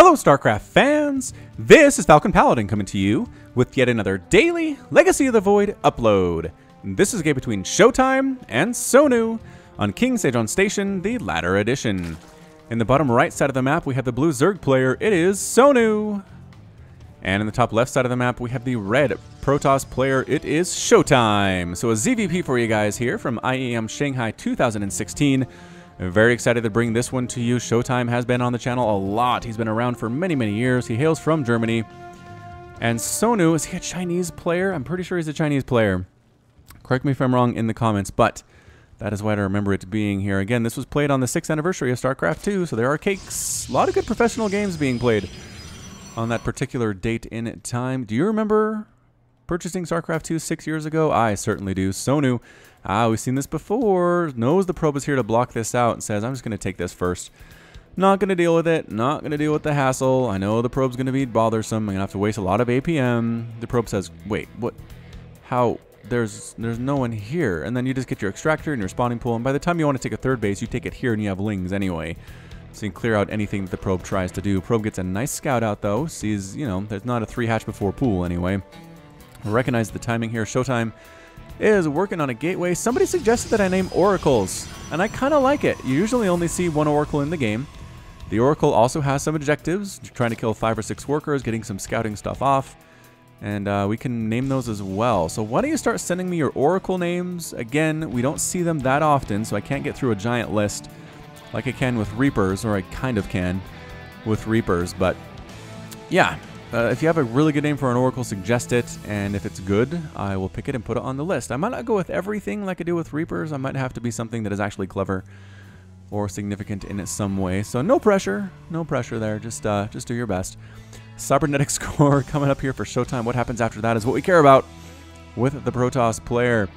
Hello StarCraft fans! This is Falcon Paladin coming to you with yet another daily Legacy of the Void upload. This is a game between ShoWTimE and Sonu on King Sejong Station, the latter edition. In the bottom right side of the map we have the blue Zerg player, it is Sonu. And in the top left side of the map we have the red Protoss player, it is ShoWTimE. So a ZVP for you guys here from IEM Shanghai 2016. I'm very excited to bring this one to you. ShoWTimE has been on the channel a lot. He's been around for many, many years. He hails from Germany. And Sonu, is he a Chinese player? I'm pretty sure he's a Chinese player. Correct me if I'm wrong in the comments, but that is why I remember it being here. Again, this was played on the 6th anniversary of StarCraft 2, so there are cakes. A lot of good professional games being played on that particular date in time. Do you remember purchasing StarCraft 2 6 years ago? I certainly do. Sonu, we've seen this before, knows the probe is here to block this out and says, I'm just going to take this first. Not going to deal with it, not going to deal with the hassle. I know the probe's going to be bothersome. I'm going to have to waste a lot of APM. The probe says, wait, what? How? There's no one here. And then you just get your extractor and your spawning pool, and by the time you want to take a third base, you take it here and you have lings anyway. So you can clear out anything that the probe tries to do. Probe gets a nice scout out though, sees, you know, there's not a 3 hatch before pool anyway. Recognize the timing here. ShoWTimE is working on a gateway. Somebody suggested that I name oracles, and I kind of like it. You usually only see one oracle in the game. The oracle also has some objectives, trying to kill 5 or 6 workers, getting some scouting stuff off, and we can name those as well. So why don't you start sending me your oracle names? Again, we don't see them that often, so I can't get through a giant list like I can with Reapers, or I kind of can with Reapers, but yeah. If you have a really good name for an oracle, suggest it, and if it's good, I will pick it and put it on the list. I might not go with everything like I do with Reapers. I might have to be something that is actually clever or significant in some way. So no pressure there. Just do your best. Cybernetic score coming up here for ShoWTimE. What happens after that is what we care about with the Protoss player.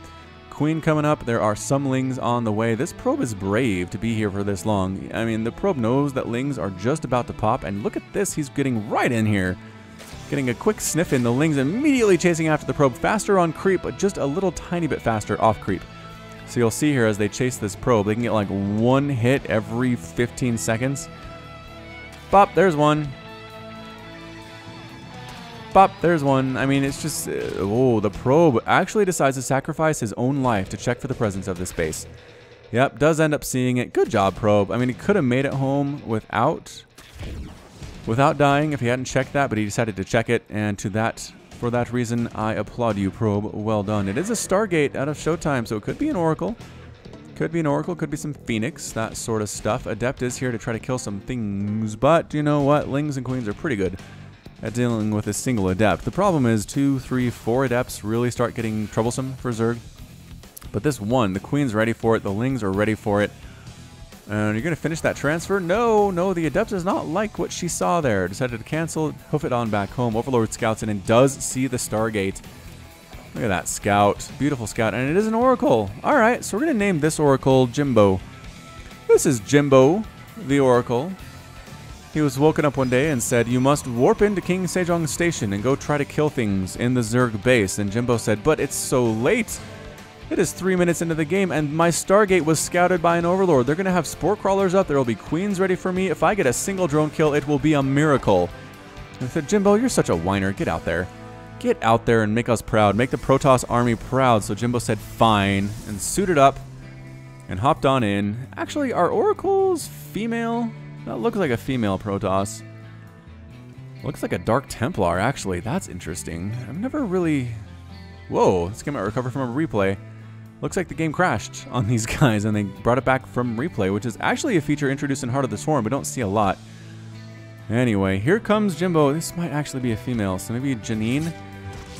Queen coming up. There are some lings on the way. This probe is brave to be here for this long. I mean, the probe knows that lings are just about to pop, and look at this. He's getting right in here. Getting a quick sniff in. The lings immediately chasing after the probe. Faster on creep, but just a little tiny bit faster off creep. So you'll see here as they chase this probe, they can get like 1 hit every 15 seconds. Bop, there's one. Bop, there's one. I mean, it's just... oh, the probe actually decides to sacrifice his own life to check for the presence of this base. Yep, does end up seeing it. Good job, probe. I mean, he could have made it home without dying if he hadn't checked that, but he decided to check it, and for that reason, I applaud you, probe. Well done. It is a Stargate out of ShoWTimE, so it could be an oracle. Could be an oracle, could be some Phoenix, that sort of stuff. Adept is here to try to kill some things, but you know what? Lings and Queens are pretty good at dealing with a single Adept. The problem is 2, 3, 4 Adepts really start getting troublesome for Zerg. But this one, the Queen's ready for it, the Lings are ready for it. And you're going to finish that transfer? No, the Adept does not like what she saw there. Decided to cancel, hoof it on back home. Overlord scouts in and does see the Stargate. Look at that scout. Beautiful scout. And it is an Oracle. Alright, so we're going to name this Oracle Jimbo. This is Jimbo, the Oracle. He was woken up one day and said, you must warp into King Sejong Station and go try to kill things in the Zerg base. And Jimbo said, but it's so late. It is 3 minutes into the game, and my Stargate was scouted by an Overlord. They're going to have Spore Crawlers up. There will be Queens ready for me. If I get a single drone kill, it will be a miracle. And I said, Jimbo, you're such a whiner. Get out there. Get out there and make us proud. Make the Protoss army proud. So Jimbo said, fine, and suited up and hopped on in. Actually, are Oracles female? That looks like a female Protoss. Looks like a Dark Templar, actually. That's interesting. I've never really... Whoa, this game might recover from a replay. Looks like the game crashed on these guys, and they brought it back from replay, which is actually a feature introduced in Heart of the Swarm. We don't see a lot. Anyway, here comes Jimbo. This might actually be a female, so maybe Janine?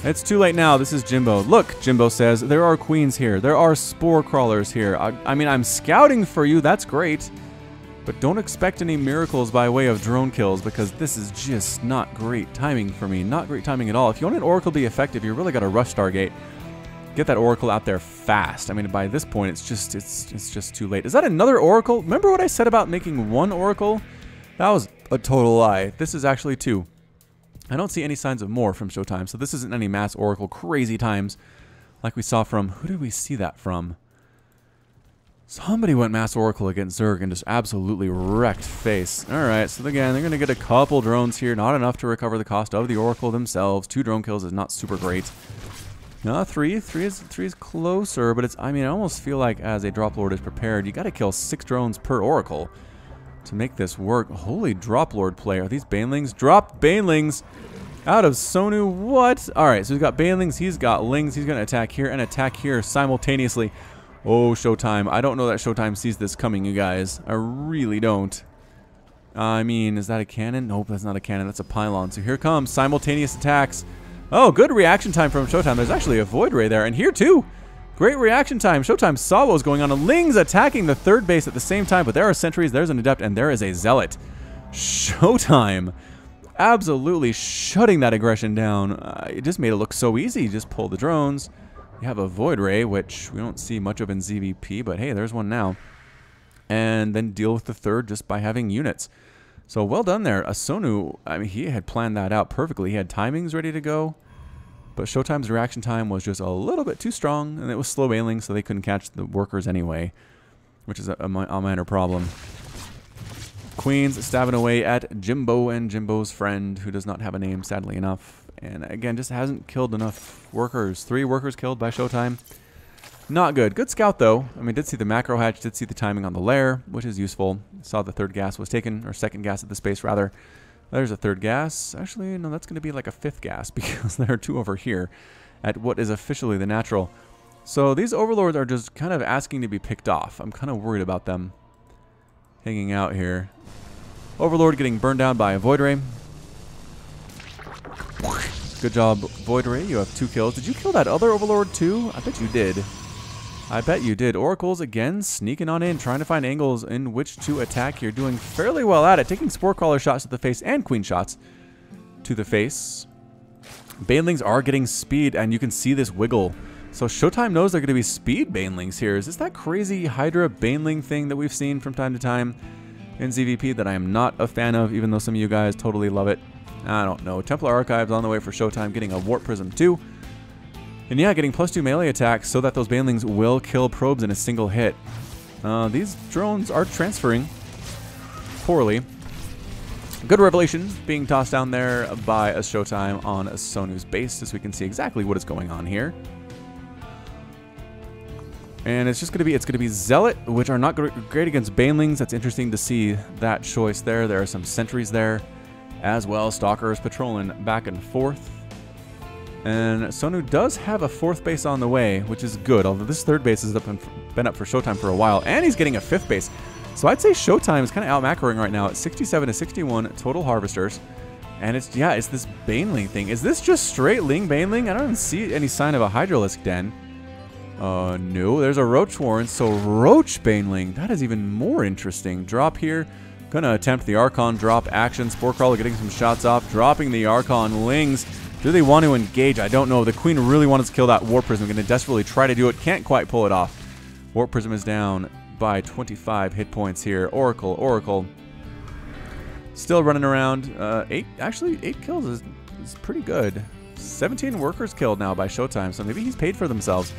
It's too late now. This is Jimbo. Look, Jimbo says, there are Queens here. There are Spore Crawlers here. I mean, I'm scouting for you. That's great. But don't expect any miracles by way of drone kills, because this is just not great timing for me. Not great timing at all. If you want an Oracle to be effective, you really got to rush Stargate. Get that Oracle out there fast. I mean, by this point, it's just too late. Is that another Oracle? Remember what I said about making 1 Oracle? That was a total lie. This is actually 2. I don't see any signs of more from ShoWTimE, so this isn't any mass Oracle crazy times like we saw from... Who did we see that from? Somebody went Mass Oracle against Zerg and just absolutely wrecked face. Alright, so again, they're going to get a couple drones here. Not enough to recover the cost of the Oracle themselves. 2 drone kills is not super great. No, 3 is closer, but it's, I mean, I almost feel like as a Drop Lord is prepared, you got to kill 6 drones per Oracle to make this work. Holy Drop Lord play. Are these Banelings? Drop Banelings out of Sonu. What? Alright, so he's got Banelings, he's got Lings. He's going to attack here and attack here simultaneously. Oh, ShoWTimE. I don't know that ShoWTimE sees this coming, you guys. I really don't. I mean, is that a cannon? Nope, that's not a cannon. That's a pylon. So here comes simultaneous attacks. Oh, good reaction time from ShoWTimE. There's actually a Void Ray there. And here, too. Great reaction time. ShoWTimE saw what was going on. And Ling's attacking the third base at the same time. But there are sentries, there's an Adept, and there is a Zealot. ShoWTimE absolutely shutting that aggression down. It just made it look so easy. Just pull the drones. You have a Void Ray, which we don't see much of in ZVP, but hey, there's one now. And then deal with the third just by having units. So well done there. iAsonu, I mean, he had planned that out perfectly. He had timings ready to go, but ShoWTimE's reaction time was just a little bit too strong, and it was slow bailing, so they couldn't catch the workers anyway, which is a minor problem. Queens stabbing away at Jimbo and Jimbo's friend, who does not have a name, sadly enough. And again, just hasn't killed enough workers. 3 workers killed by ShoWTimE. Not good. Good scout, though. I mean, did see the macro hatch, did see the timing on the lair, which is useful. Saw the third gas was taken, or second gas at the space, rather. There's a third gas. Actually, no, that's going to be like a 5th gas, because there are 2 over here at what is officially the natural. So these overlords are just kind of asking to be picked off. I'm kind of worried about them hanging out here. Overlord getting burned down by a Void Ray. Good job, Void Ray. You have 2 kills. Did you kill that other Overlord too? I bet you did. I bet you did. Oracles again sneaking on in, trying to find angles in which to attack here. Doing fairly well at it. Taking Spore Crawler shots to the face and Queen shots to the face. Banelings are getting speed, and you can see this wiggle. So ShoWTimE knows they're going to be speed Banelings here. Is this that crazy Hydra Baneling thing that we've seen from time to time in ZVP that I am not a fan of, even though some of you guys totally love it? I don't know. Templar Archives on the way for ShoWTimE, getting a Warp Prism too. And yeah, getting +2 melee attacks so that those Banelings will kill probes in a single hit. These drones are transferring poorly. Good revelation being tossed down there by a ShoWTimE on iAsonu's base, so we can see exactly what is going on here. And it's just going to be Zealot, which are not great against Banelings. That's interesting to see that choice there. There are some sentries there as well. Stalkers patrolling back and forth. And iAsonu does have a 4th base on the way, which is good, although this 3rd base has been up for ShoWTimE for a while, and he's getting a 5th base. So I'd say ShoWTimE is kind of out-macroing right now at 67 to 61 total harvesters. And it's this Baneling thing. Is this just straight Ling Baneling? I don't even see any sign of a Hydralisk Den. No, there's a Roach Warren, so Roach Baneling. That is even more interesting. Drop here. Gonna attempt the Archon drop action. Spore Crawler getting some shots off, dropping the Archon Lings. Do they want to engage? I don't know. The Queen really wanted to kill that Warp Prism. Gonna desperately try to do it. Can't quite pull it off. Warp Prism is down by 25 hit points here. Oracle. Still running around. 8 kills is pretty good. 17 workers killed now by ShoWTimE, so maybe he's paid for themselves.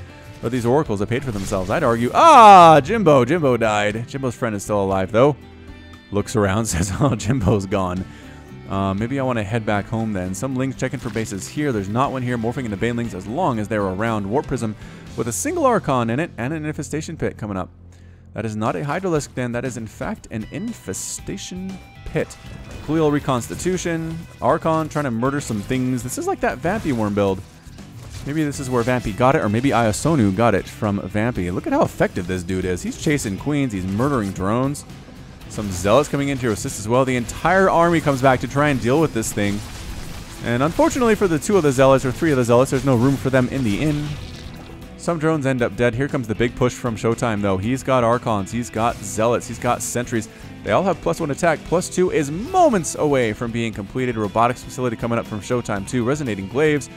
Or these Oracles have paid for themselves. I'd argue. Ah, Jimbo. Jimbo died. Jimbo's friend is still alive, though. Looks around, says, oh, Jimbo's gone. Maybe I want to head back home then. Some Lings checking for bases here. There's not one here. Morphing into Banelings as long as they're around. Warp Prism with a single Archon in it and an Infestation Pit coming up. That is not a Hydralisk Den. That is, in fact, an Infestation Pit. Khalil Reconstitution. Archon trying to murder some things. This is like that Vampy Worm build. Maybe this is where Vampy got it, or maybe iAsonu got it from Vampy. Look at how effective this dude is. He's chasing Queens. He's murdering drones. Some Zealots coming in to assist as well. The entire army comes back to try and deal with this thing. And unfortunately for the 2 of the Zealots, or 3 of the Zealots, there's no room for them in the inn. Some drones end up dead. Here comes the big push from ShoWTimE, though. He's got Archons. He's got Zealots. He's got Sentries. They all have +1 attack. +2 is moments away from being completed. Robotics facility coming up from ShoWTimE, too. Resonating Glaives.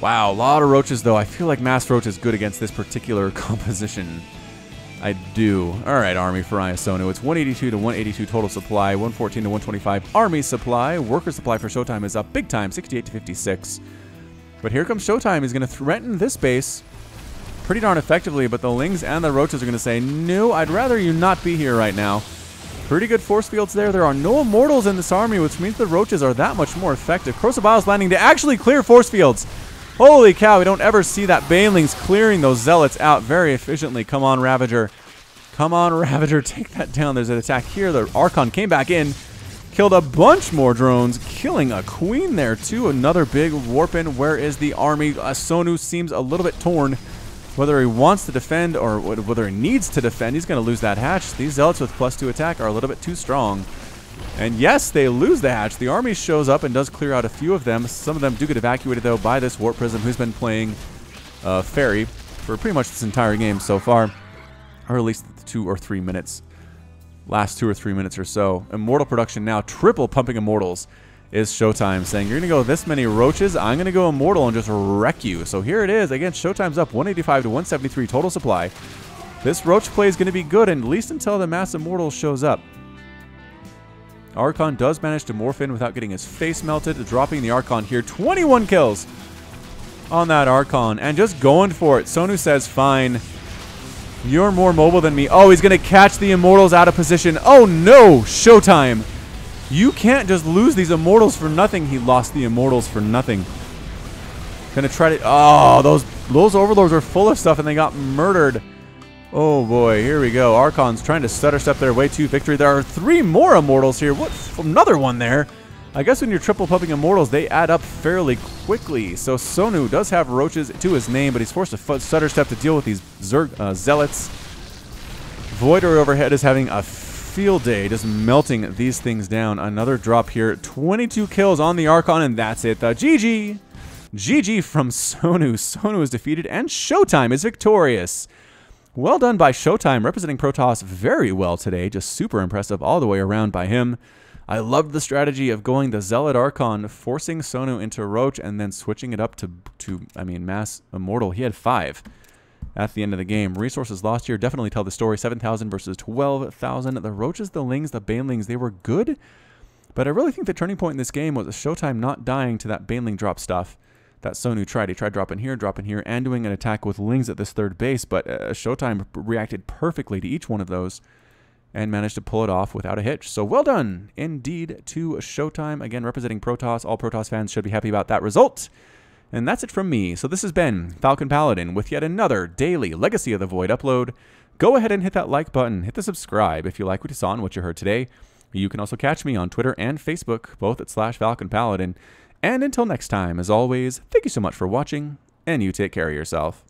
Wow, a lot of Roaches, though. I feel like Mass Roach is good against this particular composition. I do. All right, Army for iAsonu. It's 182 to 182 total supply, 114 to 125 Army supply. Worker supply for ShoWTimE is up big time, 68 to 56. But here comes ShoWTimE. He's going to threaten this base. pretty darn effectively, but the Lings and the Roaches are going to say, no, I'd rather you not be here right now. Pretty good force fields there. There are no Immortals in this army, which means the Roaches are that much more effective. Corrosive Biles landing to actually clear force fields. Holy cow, we don't ever see that Banelings clearing those Zealots out very efficiently. Come on, Ravager. Come on, Ravager, take that down. There's an attack here. The Archon came back in, killed a bunch more drones, killing a Queen there too. Another big warp in. Where is the army? Sonu seems a little bit torn. Whether he wants to defend or whether he needs to defend, he's going to lose that hatch. These Zealots with +2 attack are a little bit too strong. And yes, they lose the hatch. The army shows up and does clear out a few of them. Some of them do get evacuated, though, by this Warp Prism, who's been playing Fairy for pretty much this entire game so far. Or at least 2 or 3 minutes. Last 2 or 3 minutes or so. Immortal production now, triple pumping Immortals is ShoWTimE, saying, you're going to go this many Roaches, I'm going to go Immortal and just wreck you. So here it is. Again, ShoWTimE's up 185 to 173 total supply. This Roach play is going to be good, at least until the Mass Immortal shows up. Archon does manage to morph in without getting his face melted, dropping the Archon here. 21 kills on that Archon, and just going for it. Sonu says, fine. You're more mobile than me. Oh, he's going to catch the Immortals out of position. Oh, no, ShoWTimE. You can't just lose these Immortals for nothing. He lost the Immortals for nothing. Gonna try to... Oh, those Overlords are full of stuff, and they got murdered. Oh, boy. Here we go. Archon's trying to stutter step their way to victory. There are 3 more Immortals here. What? Another one there. I guess when you're triple pumping Immortals, they add up fairly quickly. So Sonu does have Roaches to his name, but he's forced to stutter step to deal with these Zealots. Voider overhead is having a field day, just melting these things down. Another drop here. 22 kills on the Archon, and that's it. The GG. GG from Sonu. Sonu is defeated, and ShoWTimE is victorious. Well done by ShoWTimE, representing Protoss very well today. Just super impressive all the way around by him. I loved the strategy of going the Zealot Archon, forcing Sonu into Roach, and then switching it up to Mass Immortal. He had 5 at the end of the game. Resources lost here definitely tell the story. 7,000 versus 12,000. The Roaches, the Lings, the Banelings, they were good. But I really think the turning point in this game was ShoWTimE not dying to that Baneling drop stuff that Sonu tried. He tried dropping here, and doing an attack with Lings at this third base. But ShoWTimE reacted perfectly to each one of those and managed to pull it off without a hitch. So well done indeed to ShoWTimE. Again, representing Protoss. All Protoss fans should be happy about that result. And that's it from me. So this has been Falcon Paladin with yet another daily Legacy of the Void upload. Go ahead and hit that like button. Hit the subscribe if you like what you saw and what you heard today. You can also catch me on Twitter and Facebook, both at /Falcon Paladin. And until next time, as always, thank you so much for watching, and you take care of yourself.